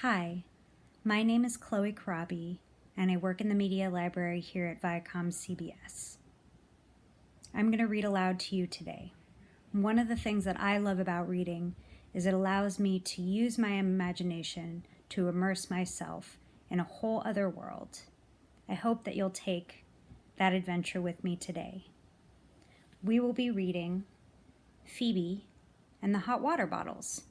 Hi, my name is Chloe Kurabi, and I work in the media library here at Viacom CBS. I'm going to read aloud to you today. One of the things that I love about reading is it allows me to use my imagination to immerse myself in a whole other world. I hope that you'll take that adventure with me today. We will be reading Phoebe and the Hot Water Bottles.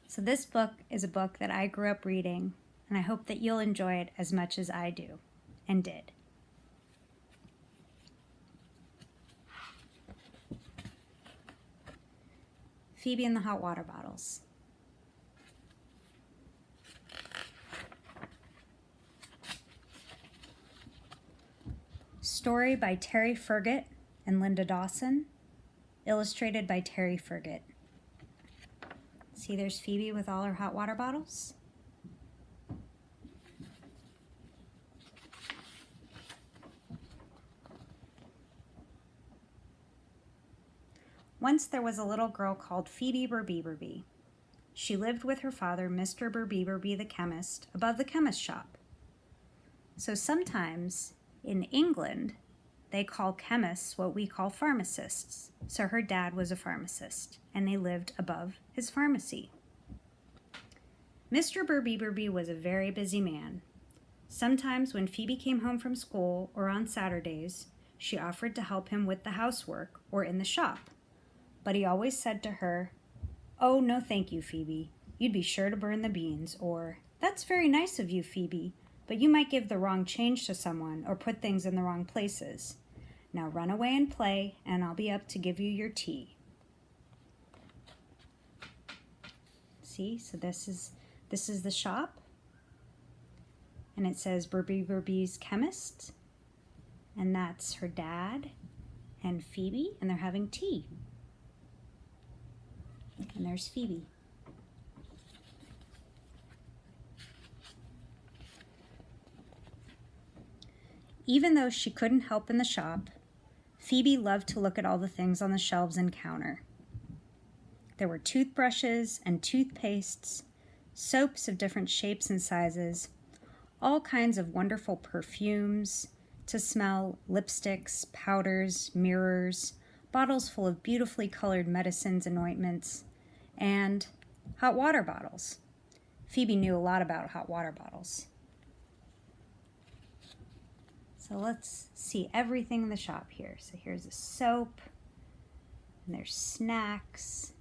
So this book is a book that I grew up reading, and I hope that you'll enjoy it as much as I do and did. Phoebe and the Hot Water Bottles. Story by Terry Ferget and Linda Dawson. Illustrated by Terry Ferget. See, there's Phoebe with all her hot water bottles. Once there was a little girl called Phoebe Burby. She lived with her father, Mr. Burby the chemist, above the chemist shop. So sometimes in England, they call chemists what we call pharmacists. So her dad was a pharmacist, and they lived above his pharmacy. Mr. Burby was a very busy man. Sometimes when Phoebe came home from school or on Saturdays, she offered to help him with the housework or in the shop. But he always said to her, "Oh, no thank you, Phoebe. You'd be sure to burn the beans," or, "That's very nice of you, Phoebe, but you might give the wrong change to someone or put things in the wrong places. Now run away and play, and I'll be up to give you your tea." See, so this is the shop, and it says Burby's chemist, and that's her dad and Phoebe, and they're having tea. And there's Phoebe. Even though she couldn't help in the shop, Phoebe loved to look at all the things on the shelves and counter. There were toothbrushes and toothpastes, soaps of different shapes and sizes, all kinds of wonderful perfumes to smell, lipsticks, powders, mirrors, bottles full of beautifully colored medicines and ointments, and hot water bottles. Phoebe knew a lot about hot water bottles. So let's see everything in the shop here. So here's a soap, and there's snacks,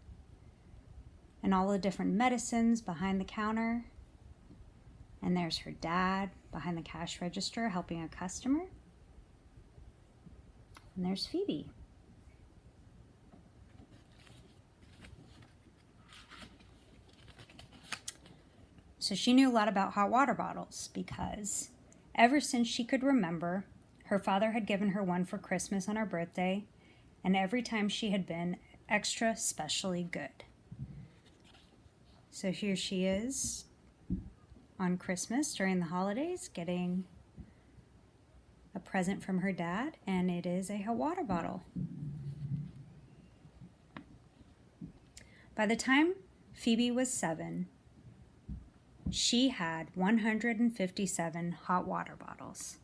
and all the different medicines behind the counter. And there's her dad behind the cash register helping a customer. And there's Phoebe. So she knew a lot about hot water bottles because ever since she could remember, her father had given her one for Christmas on her birthday, and every time she had been extra specially good. So here she is on Christmas during the holidays getting a present from her dad, and it is a hot water bottle. By the time Phoebe was 7, she had 157 hot water bottles.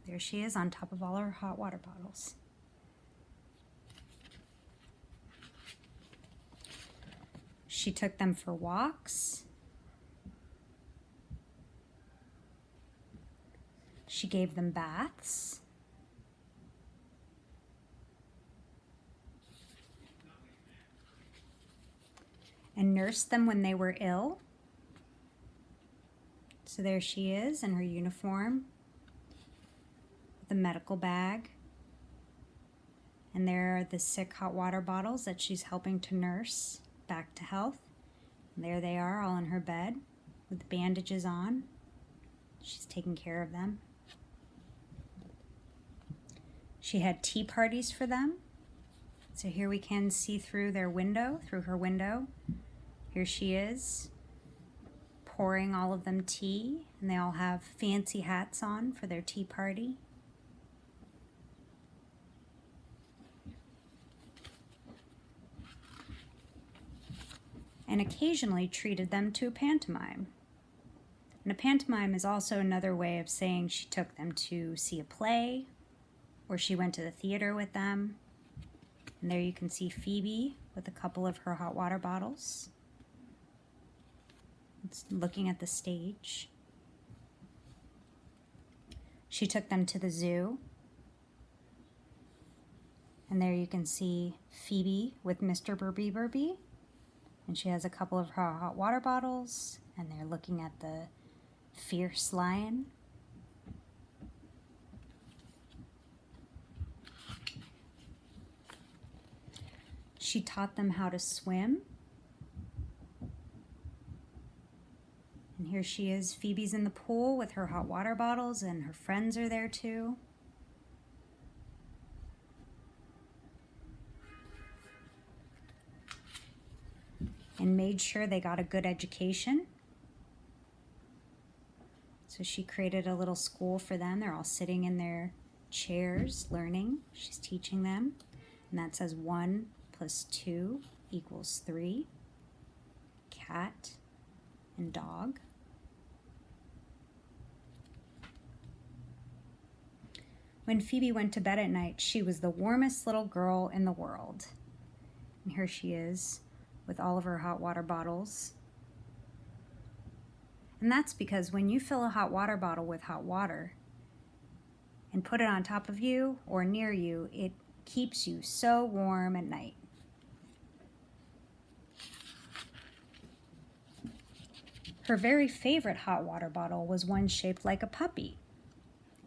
There she is on top of all her hot water bottles. She took them for walks. She gave them baths. And nursed them when they were ill. So there she is in her uniform with a medical bag. And there are the sick hot water bottles that she's helping to nurse back to health. And there they are all in her bed with the bandages on. She's taking care of them. She had tea parties for them. So here we can see through her window. Here she is, pouring all of them tea, and they all have fancy hats on for their tea party. and occasionally treated them to a pantomime. And a pantomime is also another way of saying she took them to see a play or she went to the theater with them. And there you can see Phoebe with a couple of her hot water bottles. It's looking at the stage. She took them to the zoo. And there you can see Phoebe with Mr. Burby. And she has a couple of her hot water bottles. And they're looking at the fierce lion. She taught them how to swim. And here she is, Phoebe's in the pool with her hot water bottles and her friends are there too. And made sure they got a good education. So she created a little school for them. They're all sitting in their chairs learning. She's teaching them. And that says 1 + 2 = 3. Cat and dog. When Phoebe went to bed at night, she was the warmest little girl in the world. And here she is with all of her hot water bottles. And that's because when you fill a hot water bottle with hot water and put it on top of you or near you, it keeps you so warm at night. Her very favorite hot water bottle was one shaped like a puppy.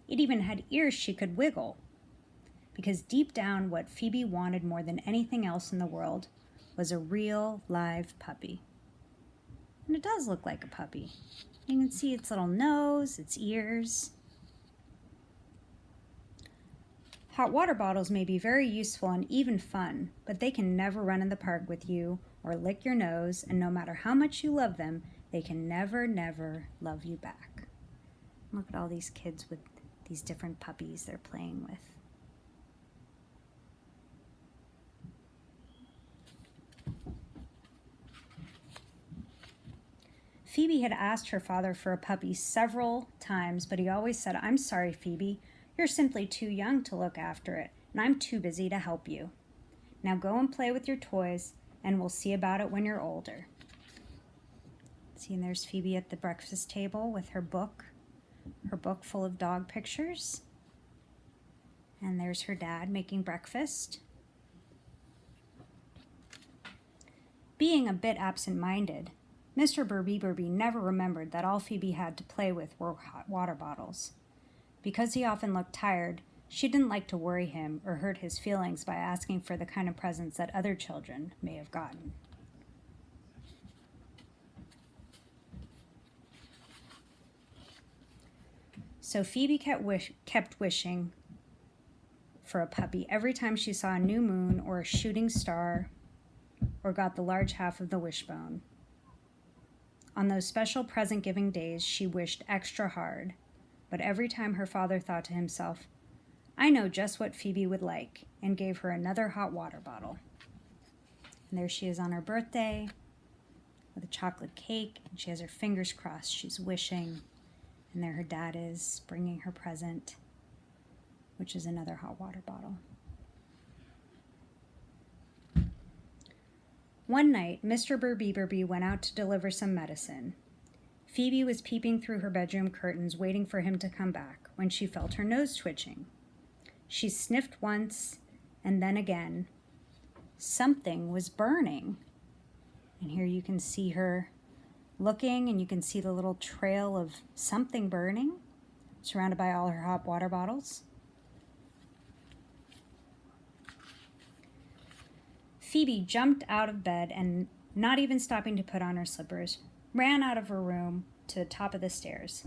It even had ears she could wiggle, because deep down what Phoebe wanted more than anything else in the world was a real live puppy. And it does look like a puppy. You can see its little nose, its ears. Hot water bottles may be very useful and even fun, but they can never run in the park with you or lick your nose, and no matter how much you love them, they can never, never love you back. Look at all these kids with these different puppies they're playing with. Phoebe had asked her father for a puppy several times, but he always said, "I'm sorry, Phoebe. You're simply too young to look after it, and I'm too busy to help you. Now go and play with your toys, and we'll see about it when you're older." See, and there's Phoebe at the breakfast table with her book full of dog pictures. And there's her dad making breakfast. Being a bit absent-minded, Mr. Burby never remembered that all Phoebe had to play with were hot water bottles. Because he often looked tired, she didn't like to worry him or hurt his feelings by asking for the kind of presents that other children may have gotten. So Phoebe kept wishing for a puppy every time she saw a new moon or a shooting star or got the large half of the wishbone. On those special present-giving days, she wished extra hard, but every time her father thought to himself, "I know just what Phoebe would like," and gave her another hot water bottle. And there she is on her birthday with a chocolate cake, and she has her fingers crossed. She's wishing. And there her dad is bringing her present, which is another hot water bottle. One night, Mr. Burby went out to deliver some medicine. Phoebe was peeping through her bedroom curtains, waiting for him to come back, when she felt her nose twitching. She sniffed once, and then again. Something was burning. And here you can see her looking, and you can see the little trail of something burning, surrounded by all her hot water bottles. Phoebe jumped out of bed and, not even stopping to put on her slippers, ran out of her room to the top of the stairs.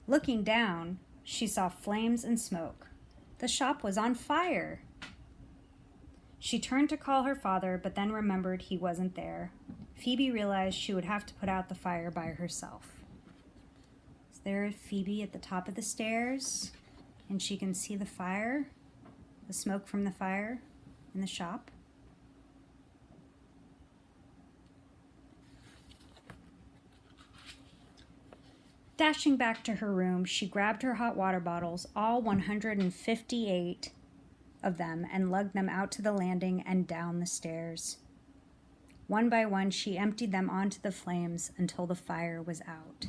Looking down, she saw flames and smoke. The shop was on fire. She turned to call her father, but then remembered he wasn't there. Phoebe realized she would have to put out the fire by herself. So there is Phoebe at the top of the stairs, and she can see the fire, the smoke from the fire in the shop. Dashing back to her room, she grabbed her hot water bottles, all 158 of them, and lugged them out to the landing and down the stairs. One by one, she emptied them onto the flames until the fire was out.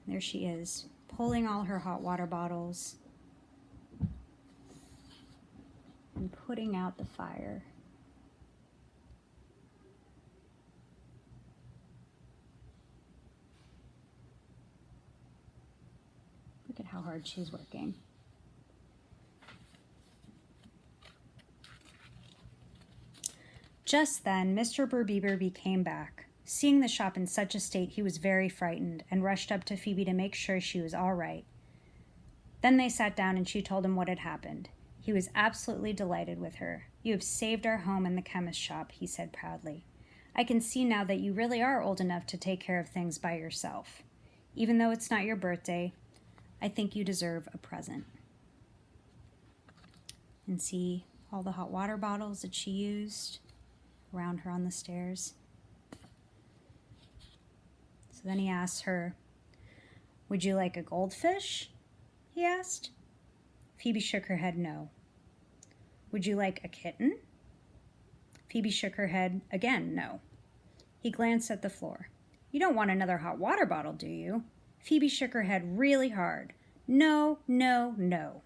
There she is, pulling all her hot water bottles and putting out the fire. Look at how hard she's working. Just then, Mr. Berbeberby came back. Seeing the shop in such a state, he was very frightened and rushed up to Phoebe to make sure she was all right. Then they sat down and she told him what had happened. He was absolutely delighted with her. "You have saved our home and the chemist shop," he said proudly. "I can see now that you really are old enough to take care of things by yourself. Even though it's not your birthday, I think you deserve a present." And see all the hot water bottles that she used around her on the stairs. So then he asks her, "Would you like a goldfish?" he asked. Phoebe shook her head no. "Would you like a kitten?" Phoebe shook her head again no. He glanced at the floor. "You don't want another hot water bottle, do you?" Phoebe shook her head really hard. "No, no, no."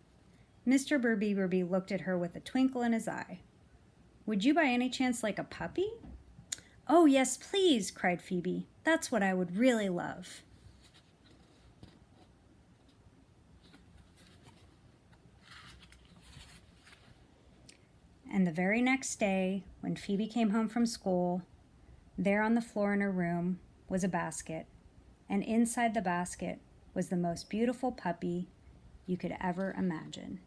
Mr. Berbeberby looked at her with a twinkle in his eye. "Would you by any chance like a puppy?" "Oh, yes, please," cried Phoebe. "That's what I would really love." And the very next day, when Phoebe came home from school, there on the floor in her room was a basket, and inside the basket was the most beautiful puppy you could ever imagine.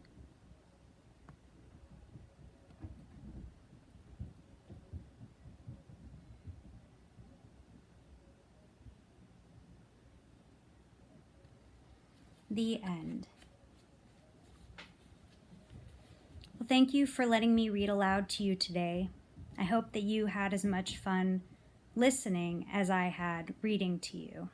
The end. Well, thank you for letting me read aloud to you today. I hope that you had as much fun listening as I had reading to you.